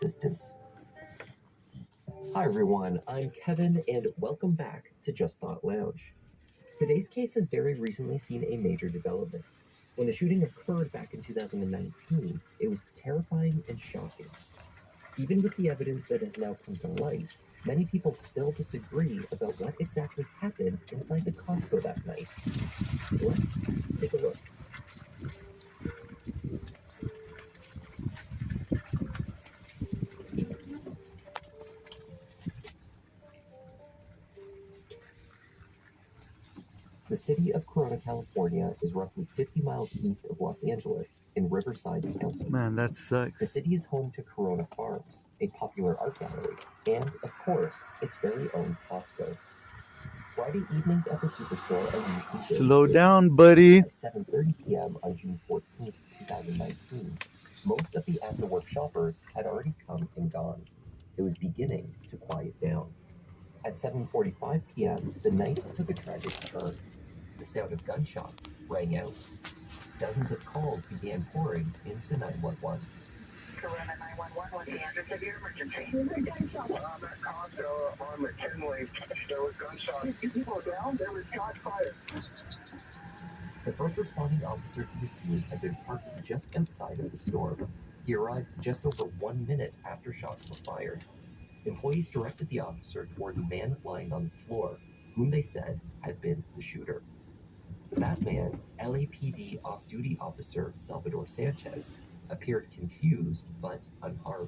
assistance. Hi everyone, I'm Kevin and welcome back to Just Thought Lounge. Today's case has very recently seen a major development. When the shooting occurred back in 2019, it was terrifying and shocking. Even with the evidence that has now come to light, many people still disagree about what exactly happened inside the Costco that night. Let's take a look. The city of Corona, California is roughly 50 miles east of Los Angeles in Riverside County. Man, that sucks. The city is home to Corona Farms, a popular art gallery, and, of course, its very own Costco. Friday evenings at the superstore are usually very Slow busy. down, buddy. By 7:30 p.m. on June 14, 2019, most of the after-work shoppers had already come and gone. It was beginning to quiet down. At 7:45 p.m., the night took a tragic turn. The sound of gunshots rang out. Dozens of calls began pouring into 911. Corona 911, what's the address of your emergency? There were gunshots. At Costco on McKinley, there was gunshots. People down, there was shots fired. The first responding officer to the scene had been parked just outside of the store. He arrived just over 1 minute after shots were fired. Employees directed the officer towards a man lying on the floor, whom they said had been the shooter. That man, LAPD off-duty officer Salvador Sanchez, appeared confused but unharmed.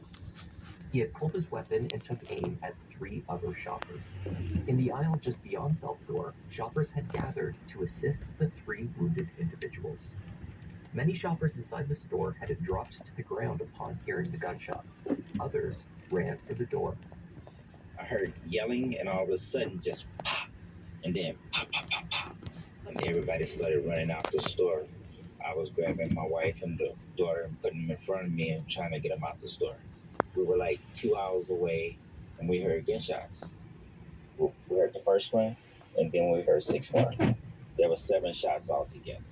He had pulled his weapon and took aim at 3 other shoppers. In the aisle just beyond Salvador, shoppers had gathered to assist the 3 wounded individuals. Many shoppers inside the store had dropped to the ground upon hearing the gunshots. Others ran for the door. I heard yelling, and all of a sudden just pop, and then pop, pop, pop, pop. And everybody started running out the store. I was grabbing my wife and the daughter and putting them in front of me and trying to get them out the store. We were like 2 hours away, and we heard gunshots. We heard the first one, and then we heard 6 more. There were 7 shots altogether.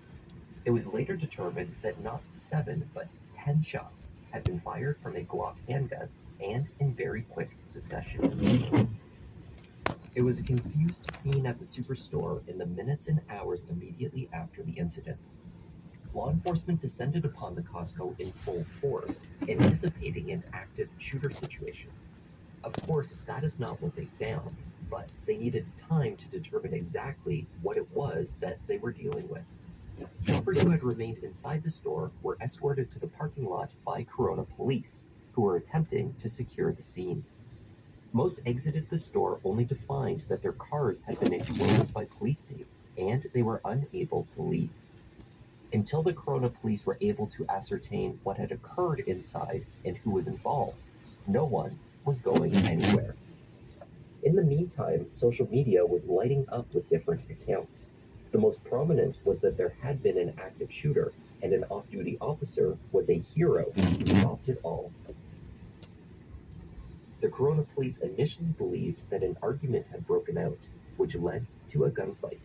It was later determined that not 7, but 10 shots had been fired from a Glock handgun, and in very quick succession. It was a confused scene at the superstore in the minutes and hours immediately after the incident. Law enforcement descended upon the Costco in full force, anticipating an active shooter situation. Of course, that is not what they found, but they needed time to determine exactly what it was that they were dealing with. Shoppers who had remained inside the store were escorted to the parking lot by Corona police, who were attempting to secure the scene. Most exited the store only to find that their cars had been enclosed by police tape, and they were unable to leave. Until the Corona police were able to ascertain what had occurred inside and who was involved, no one was going anywhere. In the meantime, social media was lighting up with different accounts. The most prominent was that there had been an active shooter, and an off-duty officer was a hero who stopped it all. The Corona police initially believed that an argument had broken out, which led to a gunfight.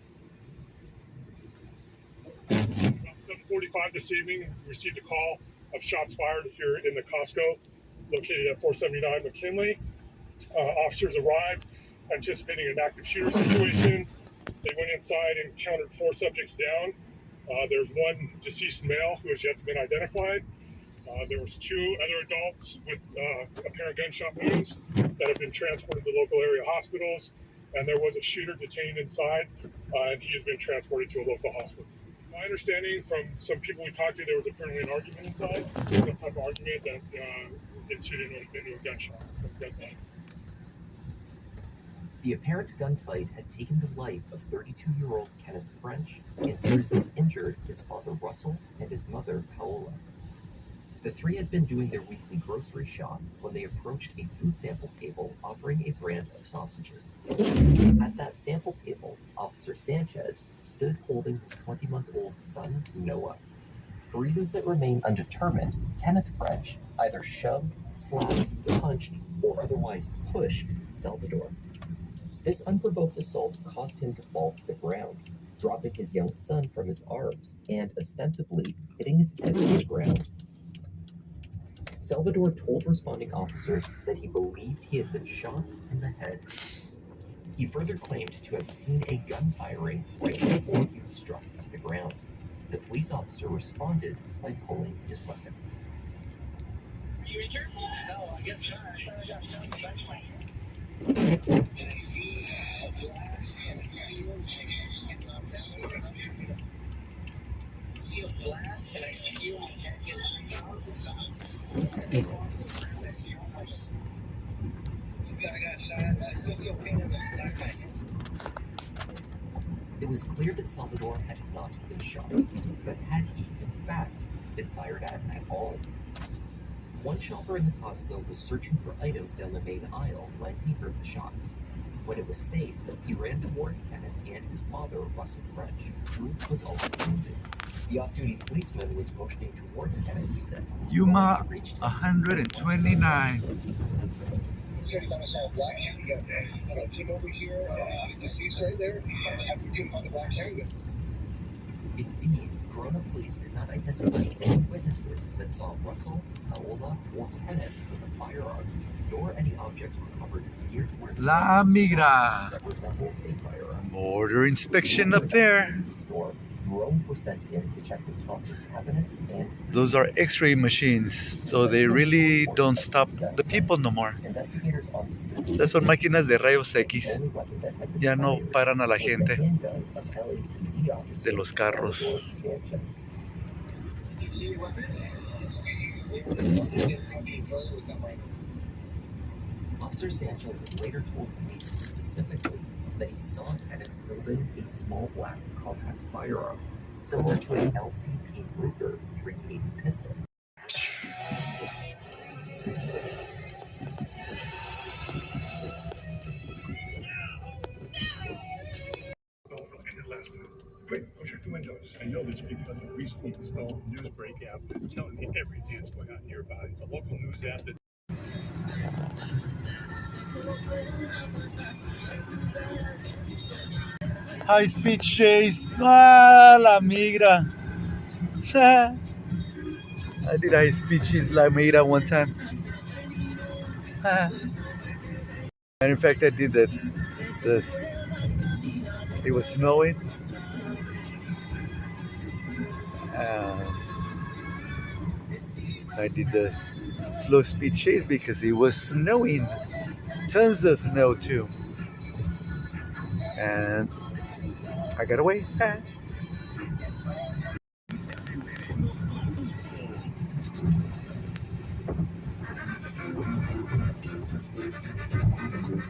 About 7:45 this evening, we received a call of shots fired here in the Costco, located at 479 McKinley. Officers arrived, anticipating an active shooter situation. They went inside and counted 4 subjects down. There's 1 deceased male who has yet to be identified. There was 2 other adults with apparent gunshot wounds that have been transported to local area hospitals, and there was a shooter detained inside, and he has been transported to a local hospital. My understanding from some people we talked to, there was apparently an argument inside, some type of argument that ensued into a gunshot. The apparent gunfight had taken the life of 32-year-old Kenneth French and seriously injured his father Russell and his mother Paola. The 3 had been doing their weekly grocery shop when they approached a food sample table offering a brand of sausages. At that sample table, Officer Sanchez stood holding his 20-month-old son, Noah. For reasons that remain undetermined, Kenneth French either shoved, slapped, punched, or otherwise pushed Salvador. This unprovoked assault caused him to fall to the ground, dropping his young son from his arms and ostensibly hitting his head on the ground. Salvador told responding officers that he believed he had been shot in the head. He further claimed to have seen a gun firing right before he was struck to the ground. The police officer responded by pulling his weapon. Are you injured? No, I guess not. I thought I got shot in the back. Can I see a glass and a feel and I just get knocked down? See a glass and I feel I can't get knocked down? I got shot at. I still feel pain in the side of my head. It was clear that Salvador had not been shot, but had he, in fact, been fired at all? One shopper in the Costco was searching for items down the main aisle when he heard the shots. When it was safe, he ran towards Kenneth and his father, Russell French, who was also wounded. The off-duty policeman was motioning towards Kenneth, he said. Yuma When he reached him, 129. He said he thought I saw a black handgun. As I came over here, the deceased right there, I couldn't find the black handgun. Indeed, Corona police could not identify any witnesses that saw Russell, Paola, or Kenneth with a firearm, nor any objects recovered near to where La Migra. that resembled a firearm. Border inspection up there. The store, drones were sent in to check the tops of cabinets and Those are x-ray machines, so they really don't stop the people no more. investigators on scene. Estas son máquinas de rayos X. The only weapon that had been Ya no fired paran a la was the gente handgun of LAPD officer de los carros. Salvador Sanchez. Did you see your weapon? Officer Sanchez later told police specifically that he saw Kenneth holding a small black compact firearm, similar to a LCP Ruger 380 pistol. Quick, go check the windows. I know this because a recently installed news break app that's telling me everything that's going on nearby. It's a local news app that High speed chase. Ah, La Migra. I did high speed chase La Migra one time. And in fact, I did that. This. It was snowing. I did the slow speed chase because it was snowing. Tons of snow too. And I got away.